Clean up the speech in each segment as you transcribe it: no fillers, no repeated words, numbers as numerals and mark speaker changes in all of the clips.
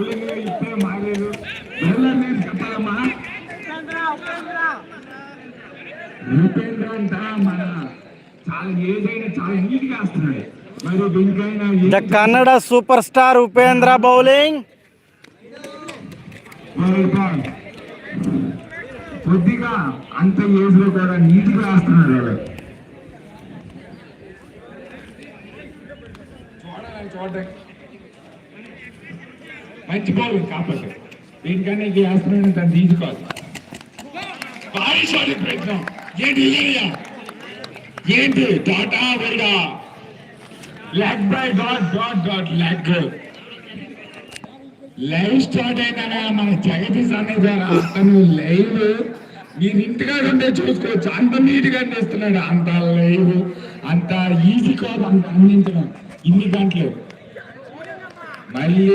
Speaker 1: ఇప్పుడే మారేదు బౌలర్ నేను చెప్పాలమ్మా. ఉపేంద్ర అంట మన చాలా ఏజ్ అయినా చాలా నీట్ గా వస్తున్నాడు. మరి దీనికైనా
Speaker 2: the Kannada super star Upendra bowling.
Speaker 1: కొద్దిగా అంత ఏజ్ లో కూడా నీట్ గా వస్తున్నాడు వాడు. చూడండి మంచి బౌలింగ్ కాకపోతే దీనికన్నా ఇది వేస్తున్నాడు దాన్ని తీసుకోవాలి. భారీ షాట్ ప్రయత్నం ఏంటి ఏంటి టాటా వైడా leg bye dot dot dot leg live start అయినా మన జగదీష్ అనేది అతను లైవ్ మీరు ఇంటిగా ఉండే చూసుకోవచ్చు. అంత నీట్ గా అందిస్తున్నాడు. అంత లైవ్ అంత ఈజీ కాదు అంత అందించడం ఇన్ని గంటలు. మళ్ళీ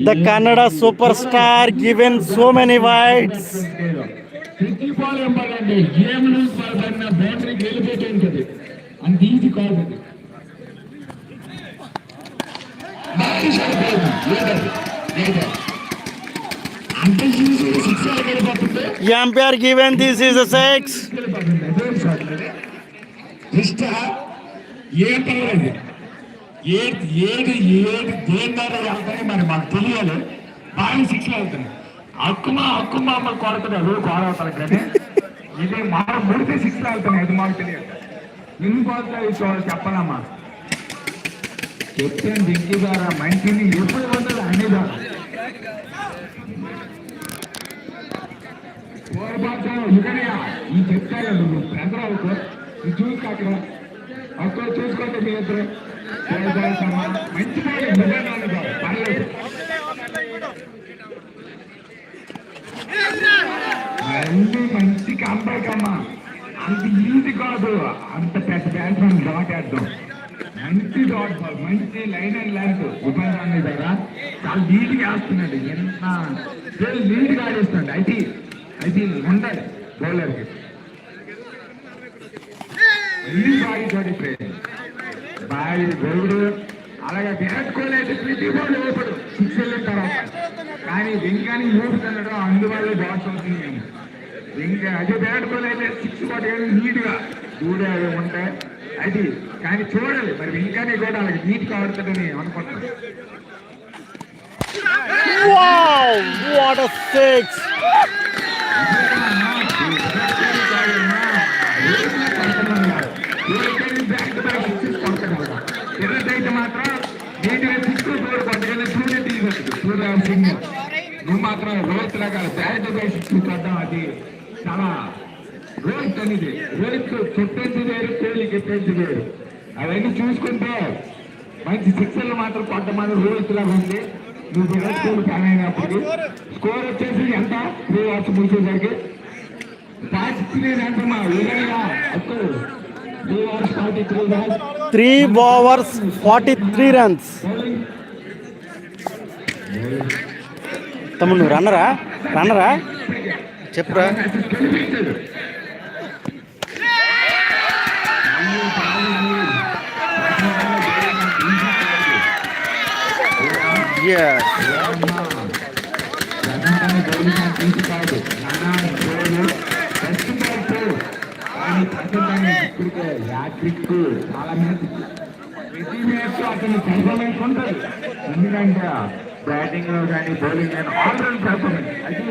Speaker 2: The Kannada superstar given so many wides.
Speaker 1: ప్రతి బాల్ ఎంపాలంటే గేమ్ లూజ్ బాల్ పడిన బౌండరీకి వెళ్ళిపోతూ ఉంటుంది. అంత ఈజీ కాదు అది. అంత ఈజీ సిక్స్ వెళ్ళిపోతుంది.
Speaker 2: Umpire given this is a six.
Speaker 1: ఏ పర్లేదు ఏది ఏది ఏది దేని ద్వారా వెళ్తాయి మరి మాకు తెలియాలి. బాగా శిక్షలు వెళ్తున్నాయి. హక్కుమా అమ్మ కొడుతున్నాడు కోరవుతారు కానీ ఇది మన ముడితే శిక్షలు వెళ్తున్నాయి. అది మాకు తెలియదు. ఎన్ని పోతాయి చెప్పనమ్మా. కెప్టెన్ దిగ్గి ద్వారా మంచిని ఎప్పుడు ఉండదు అన్ని ద్వారా ఈ చెప్తారు నువ్వు ప్రెజర్ అవుకో ఇది చూసుకో అక్కడ అక్కడ చూసుకోండి మీ ఇద్దరు మంచి పర్లేదు. మళ్ళీ మంచి కంబ్యాక్ అమ్మా. అంత ఈజీ కాదు. అంత పెద్ద బ్యాట్స్మెన్ డాట్ వేద్దాం. మంచి డాట్ బాల్ మంచి లైన్ అండ్ లెంత్ ఉపయోగాన్ని ద్వారా చాలా నీట్ గా వేస్తున్నాడు. ఎంత నీట్ గా ఆడేస్తున్నాడు. అయితే ఉండాలి బౌలర్ కి. బాగా చోటి బాగా గౌడు అలాగే విరాట్ కోహ్లీ అయితే ప్రతి బాల్ ఓపడు సిక్స్ వెళ్ళిన తర్వాత. కానీ వెంకని ఊపుతున్నాడు. అందువల్ల డాట్స్ అవుతుంది. మేము ఇంకా అదే విరాట్ కోహ్లీ అయితే సిక్స్ కొట్టేది నీట్ గా దూడే ఉంటాయి. అది కానీ చూడాలి మరి వెంకని కూడా అలాగే నీట్ గా ఆడుతాడని అనుకుంటున్నాను. ఎర్రదైతే మాత్రం నీటిగా సిక్స్ ఫోర్ కొట్టగల సూర్య తీయవచ్చు. సూర్యరాజ్ సింగ్ నువ్వు మాత్రం రోహిత్ రకాల బ్యాట్ బై సిక్స్ కొట్టడం అది చాలా రోహిత్ అనేది. రోహిత్ కెప్టెన్సీ వేరు కోహ్లీ కెప్టెన్సీ వేరు. అవన్నీ చూసుకుంటే మంచి సిక్సర్లు మాత్రం కొట్టమని రోహిత్ లాగా ఉంది. నువ్వు విరాట్ కోహ్లీ ఫ్యాన్ అయినప్పటికీ స్కోర్ వచ్చేసి ఎంత 3 ఓవర్స్ ముగిసేసరికి
Speaker 2: 3 overs 43 runs. తమ్ముడు నువ్వు రన్నరా చెప్పురా.
Speaker 1: చాలా ప్రతి మ్యాచ్ అతను పర్ఫార్మెన్స్ ఉంటుంది. ఎందుకంటే బ్యాటింగ్ లో కానీ బౌలింగ్ కానీ ఆల్రౌండ్ పర్ఫార్మెన్స్. అది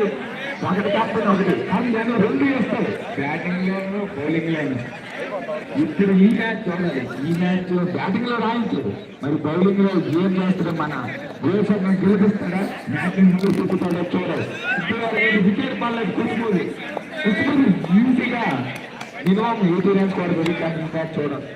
Speaker 1: ఒకటి కాకపోతే ఒకటి కానీ దాన్ని రెండు వేస్తారు బ్యాటింగ్ లోను బౌలింగ్ లోను. ఇప్పుడు ఈ మ్యాచ్ చూడాలి. ఈ మ్యాచ్ బ్యాటింగ్ లో రాయించారు. మరి బౌలింగ్ లో ఏం చేస్తాడు మన గోల్ఫర్ గెలిపిస్తాడా మ్యాచ్ ముందు చూపుతాడో చూడాలి. ఇప్పుడు వికెట్ బాల్ కూర్చుపోదు ఈజీగా మినిమం 80 runs కూడా దొరికాను. ఇంకా చూడాలి.